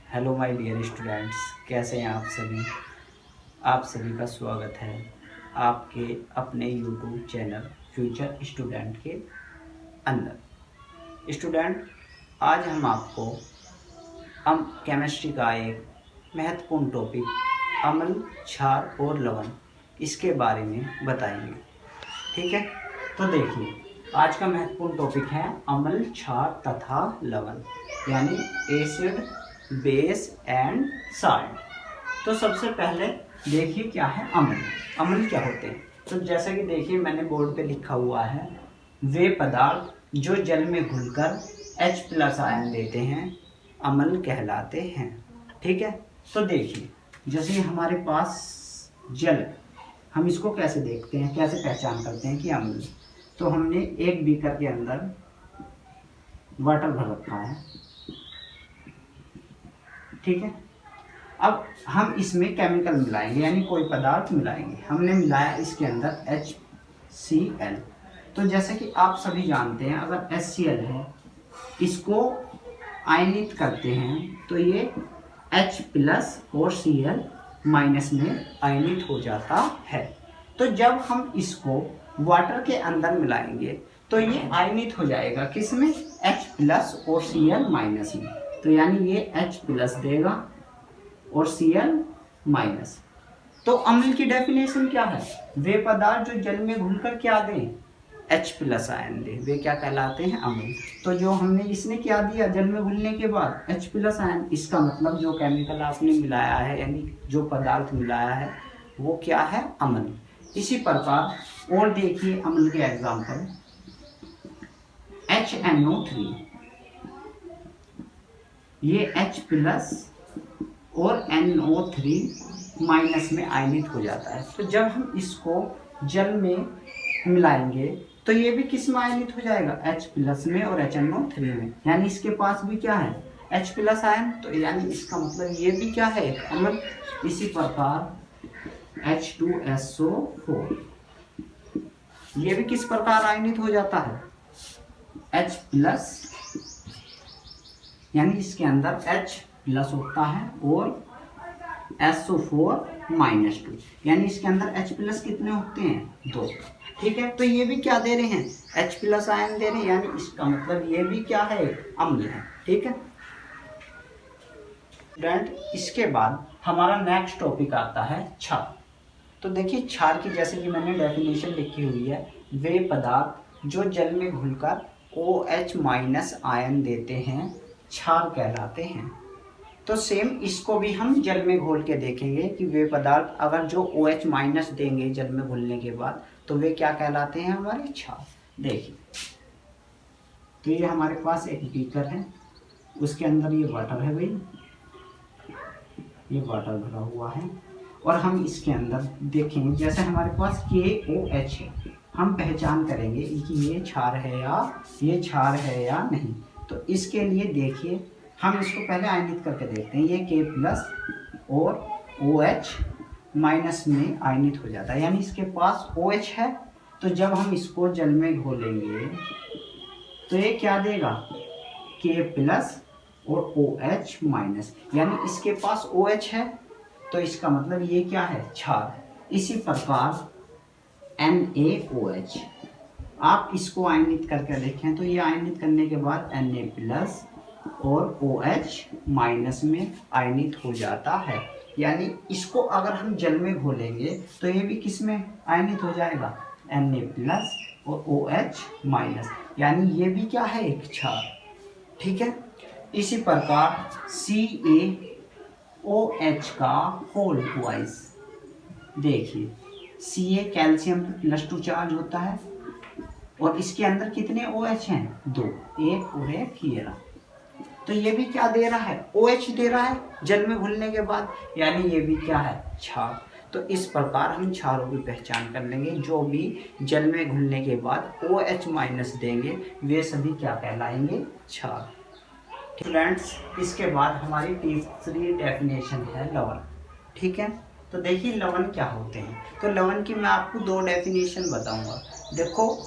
Hello my dear students, कैसे हैं आप सभी का स्वागत है आपके अपने यूट्यूब चैनल फ्यूचर स्टूडेंट के अंदर। स्टूडेंट, आज हम केमिस्ट्री का एक महत्वपूर्ण टॉपिक अम्ल, क्षार और लवण इसके बारे में बताएंगे। ठीक है, तो देखिए, आज का महत्वपूर्ण टॉपिक है अम्ल, क्षार तथा लवण, यानी एसिड, बेस एंड साल्ट। तो सबसे पहले देखिए क्या है अम्ल। अम्ल क्या होते हैं? तो जैसा कि देखिए मैंने बोर्ड पे लिखा हुआ है, वे पदार्थ जो जल में घुलकर H+ आयन देते हैं अम्ल कहलाते हैं। ठीक है, तो देखिए जैसे हमारे पास जल, हम इसको कैसे देखते हैं, कैसे पहचान करते हैं कि अम्ल। तो हमने एक बीकर के अंदर वाटर भर रखा है। ठीक है, अब हम इसमें केमिकल मिलाएंगे, यानी कोई पदार्थ मिलाएंगे। हमने मिलाया इसके अंदर HCl। तो जैसे कि आप सभी जानते हैं, अगर HCl है, इसको आयनित करते हैं तो ये H+ और Cl- में आयनित हो जाता है। तो जब हम इसको वाटर के अंदर मिलाएंगे तो ये आयनित हो जाएगा किसमें? H+ और Cl- में। तो यानी ये H+ देगा और Cl-। तो अम्ल की डेफिनेशन क्या है? वे पदार्थ जो जल में घुलकर क्या दें? H+ आयन दे, वे क्या कहलाते हैं? अम्ल। तो जो हमने इसने क्या दिया जल में घुलने के बाद? H+ ion. इसका मतलब जो केमिकल आपने मिलाया है, यानी जो पदार्थ मिलाया है, वो क्या है? अम्ल। इसी प्रकार और देखिए अम्ल के एग्जाम्पल, HNO3, ये H+ और NO3- में आयनित हो जाता है। तो जब हम इसको जल में मिलाएंगे तो ये भी किस में आयनित हो जाएगा? H+ में और HNO3 में, यानी इसके पास भी क्या है? H+ ion. तो यानी इसका मतलब ये भी क्या है? एक अम्ल। इसी प्रकार H2SO4, ये भी किस प्रकार आयनित हो जाता है? H+, यानी इसके अंदर H+ होता है और SO4-2, यानी इसके अंदर H+ कितने होते हैं? 2। ठीक है, तो ये भी क्या दे रहे हैं? H+ आयन दे रहे हैं, यानी इसका मतलब ये भी क्या है? अम्ल है। ठीक है स्टूडेंट, इसके बाद हमारा नेक्स्ट टॉपिक आता है क्षार। तो देखिए क्षार की जैसे कि मैंने डेफिनेशन लिखी हुई है, वे पदार्थ जो जल में घुलकर OH- आयन देते हैं क्षार कहलाते हैं। तो सेम इसको भी हम जल में घोल के देखेंगे कि वे पदार्थ अगर जो OH- देंगे जल में घुलने के बाद तो वे क्या कहलाते हैं? हमारे क्षार। देखिए, तो ये हमारे पास एक बीकर है, उसके अंदर ये वाटर है भाई, ये वाटर भरा हुआ है, और हम इसके अंदर देखेंगे जैसे हमारे पास KOH है, हम पहचान करेंगे कि ये क्षार है या नहीं। तो इसके लिए देखिए हम इसको पहले आयनित करके देखते हैं। ये K+ और OH- में आयनित हो जाता है, यानी इसके पास OH है। तो जब हम इसको जल में घोलेंगे तो ये क्या देगा? K+ और OH-, यानी इसके पास OH है, तो इसका मतलब ये क्या है? क्षार। इसी प्रकार NaOH, आप इसको आयनित करके देखें तो ये आयनित करने के बाद Na+ और OH- में आयनित हो जाता है। यानी इसको अगर हम जल में घोलेंगे तो ये भी किस में आयनित हो जाएगा? Na+ और OH-, यानी ये भी क्या है? एक क्षार। ठीक है, इसी प्रकार CaOH का होल ट्वाइस, देखिए Ca कैल्शियम +2 चार्ज होता है, और इसके अंदर कितने OH हैं? 2, एक और एक ये रहा। तो ये भी क्या दे रहा है? OH दे रहा है जल में घुलने के बाद, यानी ये भी क्या है? क्षार। तो इस प्रकार हम क्षारों की पहचान कर लेंगे, जो भी जल में घुलने के बाद OH- देंगे वे सभी क्या कहलाएंगे? क्षार। स्टूडेंट्स, इसके बाद हमारी तीसरी डेफिनेशन है लवण। ठीक है, तो देखिए लवण क्या होते हैं। तो लवण की मैं आपको 2 डेफिनेशन बताऊंगा। देखो,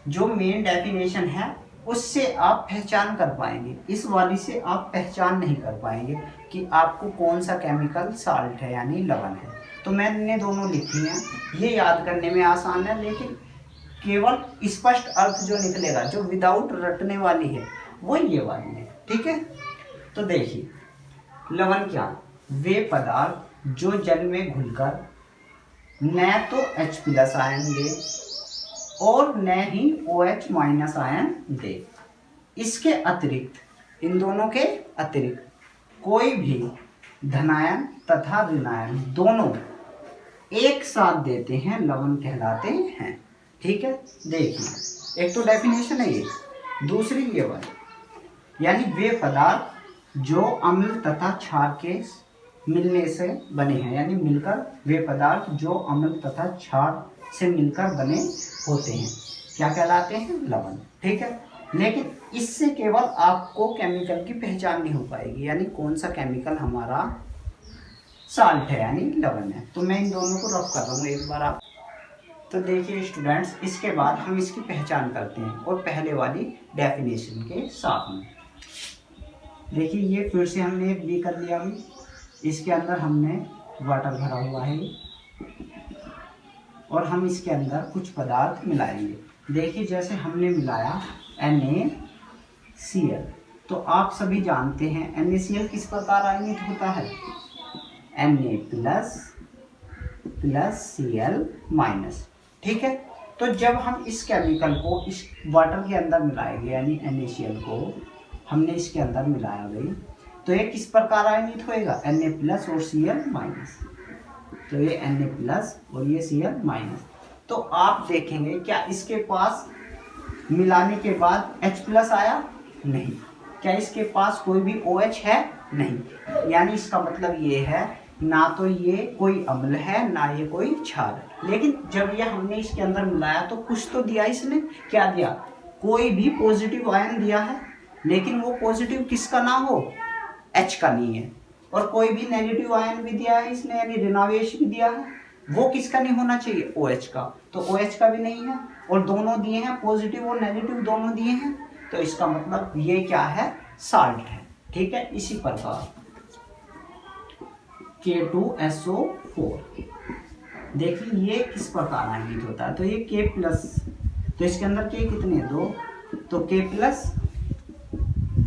जो मेन डेफिनेशन है उससे आप पहचान कर पाएंगे, इस वाली से आप पहचान नहीं कर पाएंगे कि आपको कौन सा केमिकल साल्ट है यानी लवण है। तो मैंने दोनों लिखी हैं, ये याद करने में आसान है, लेकिन केवल स्पष्ट अर्थ जो निकलेगा, जो विदाउट रटने वाली है, वो ये वाली है। ठीक है, तो देखिए लवण क्या, वे पदार्थ जो जल में घुलकर न तो H+ आयन दे और न ही OH- आयन दे। इसके अतिरिक्त, इन दोनों के अतिरिक्त कोई भी धनायन तथा ऋणायन दोनों एक साथ देते हैं, लवण कहलाते हैं। ठीक है, देखिए एक तो डेफिनेशन है ये, दूसरी ये वाली, यानी वे पदार्थ जो अम्ल तथा क्षार के मिलने से बने हैं, यानी मिलकर, वे पदार्थ जो अम्ल तथा क्षार से मिलकर बने होते हैं, क्या कहलाते हैं, लवण। ठीक है, लेकिन इससे केवल आपको केमिकल की पहचान नहीं हो पाएगी, यानी कौन सा केमिकल हमारा साल्ट है यानी लवण है। तो मैं इन दोनों को रफ कर रहा हूँ एक बार आप। तो देखिए स्टूडेंट्स, इसके बाद हम इसकी पहचान करते हैं, और पहले वाली डेफिनेशन के साथ में। देखिए ये फिर से हमने एक बी कर लिया अभी, इसके अंदर हमने वाटर भरा हुआ है और हम इसके अंदर कुछ पदार्थ मिलाएंगे। देखिए जैसे हमने मिलाया NaCl, तो आप सभी जानते हैं NaCl किस प्रकार आयनित होता है, Na+Cl-। ठीक है, तो जब हम इस केमिकल को इस वाटर के अंदर मिलाएंगे, यानी NaCl को हमने इसके अंदर मिलाया गई, तो ये किस प्रकार आयनित होएगा, Na+ और Cl-। तो ये Na+ और ये Cl-। तो आप देखेंगे क्या इसके पास मिलाने के बाद H+ आया, नहीं। क्या इसके पास कोई भी OH है, नहीं। यानी इसका मतलब ये है, ना तो ये कोई अम्ल है ना ये कोई क्षार है। लेकिन जब ये हमने इसके अंदर मिलाया तो कुछ तो दिया इसने, क्या दिया, कोई भी पॉजिटिव आयन दिया है, लेकिन वो पॉजिटिव किसका ना हो, H का नहीं है। और कोई भी नेगेटिव आयन भी दिया है इसने, यानी ऋणावेश भी दिया है, वो किसका नहीं होना चाहिए, OH का। तो OH का भी नहीं है, और दोनों दिए हैं, पॉजिटिव और नेगेटिव दोनों दिए हैं, तो इसका मतलब ये क्या है, साल्ट है। ठीक है, इसी प्रकार K2SO4, देखिए ये किस प्रकार आयनित होता है, तो ये K+, तो इसके अंदर K कितने, 2, तो K+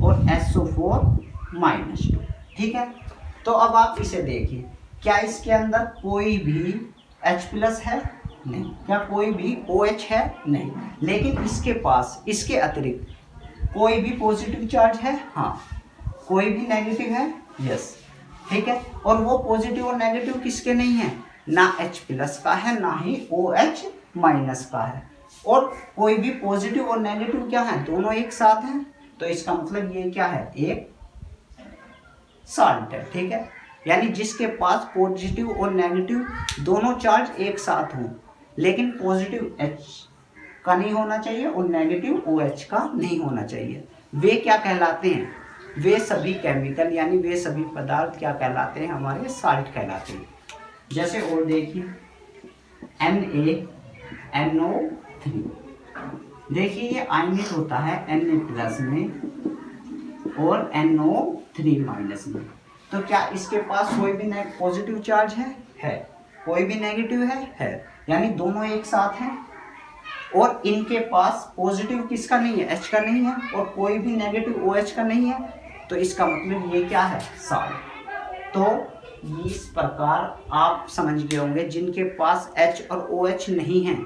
और SO4-2। ठीक है, तो अब आप इसे देखिए, क्या इसके अंदर कोई भी H+ है, नहीं। क्या कोई भी OH है, नहीं। लेकिन इसके पास, इसके अतिरिक्त कोई भी पॉजिटिव चार्ज है, हाँ। कोई भी नेगेटिव है, यस। ठीक है, और वो पॉजिटिव और नेगेटिव किसके नहीं है, ना H+ का है ना ही OH- का है। और कोई भी पॉजिटिव और नेगेटिव क्या है, दोनों एक साथ हैं, तो इसका मतलब ये क्या है, एक साल्ट है। ठीक है, यानी जिसके पास पॉजिटिव और नेगेटिव दोनों चार्ज एक साथ हों, लेकिन पॉजिटिव H का नहीं होना चाहिए और नेगेटिव OH का नहीं होना चाहिए, वे क्या कहलाते हैं, वे सभी केमिकल यानी वे सभी पदार्थ क्या कहलाते हैं, हमारे साल्ट कहलाते हैं। जैसे और देखिए NaNO3, देखिए ये आयनित होता है Na+ में और NO3- में। तो क्या इसके पास कोई भी पॉजिटिव चार्ज है, कोई भी नेगेटिव है, यानी दोनों एक साथ हैं। और इनके पास पॉजिटिव किसका नहीं है, H का नहीं है, और कोई भी नेगेटिव OH का नहीं है, तो इसका मतलब ये क्या है, साल्ट। तो इस प्रकार आप समझ गए होंगे, जिनके पास H और OH नहीं है,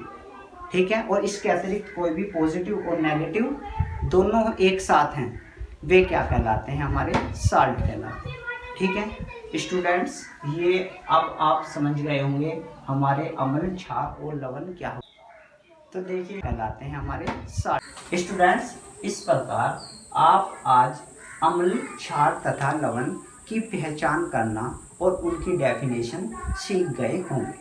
ठीक है, और इसके अतिरिक्त कोई भी पॉजिटिव और नेगेटिव दोनों एक साथ हैं, वे क्या कहलाते हैं, हमारे साल्ट कहलाते हैं। ठीक है स्टूडेंट्स, ये अब आप समझ गए होंगे हमारे अम्ल, क्षार और लवण क्या हो। तो देखिए कहलाते हैं हमारे साल्ट। स्टूडेंट्स, इस प्रकार आप आज अम्ल, क्षार तथा लवण की पहचान करना और उनकी डेफिनेशन सीख गए होंगे।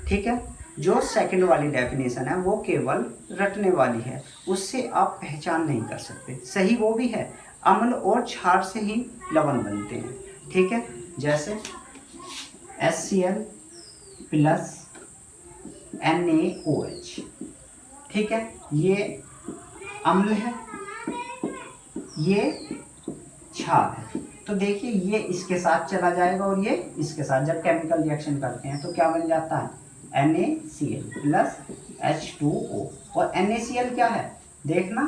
ठीक है, जो सेकंड वाली डेफिनेशन है वो केवल रटने वाली है, उससे आप पहचान नहीं कर सकते। सही वो भी है, अम्ल और क्षार से ही लवण बनते हैं। ठीक है, जैसे HCl प्लस NaOH, ठीक है, ये अम्ल है ये क्षार है। तो देखिए ये इसके साथ चला जाएगा और ये इसके साथ, जब केमिकल रिएक्शन करते हैं तो क्या बन जाता है, NaCl प्लस H2O। और NaCl क्या है, देखना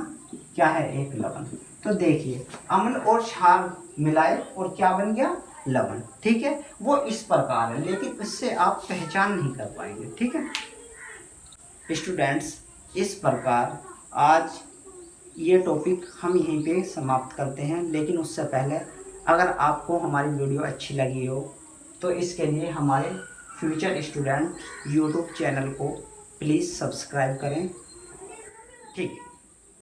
क्या है, एक लवण। तो देखिए अम्ल और क्षार मिलाए और क्या बन गया, लवण। ठीक है, वो इस प्रकार है, लेकिन इससे आप पहचान नहीं कर पाएंगे। ठीक है स्टूडेंट्स, इस प्रकार आज ये टॉपिक हम यहीं पे समाप्त करते हैं। लेकिन उससे पहले अगर आपको हमारी वीडियो अच्छी लगी हो तो इसके लिए हमारे फ्यूचर स्टूडेंट यूट्यूब चैनल को प्लीज़ सब्सक्राइब करें। ठीक।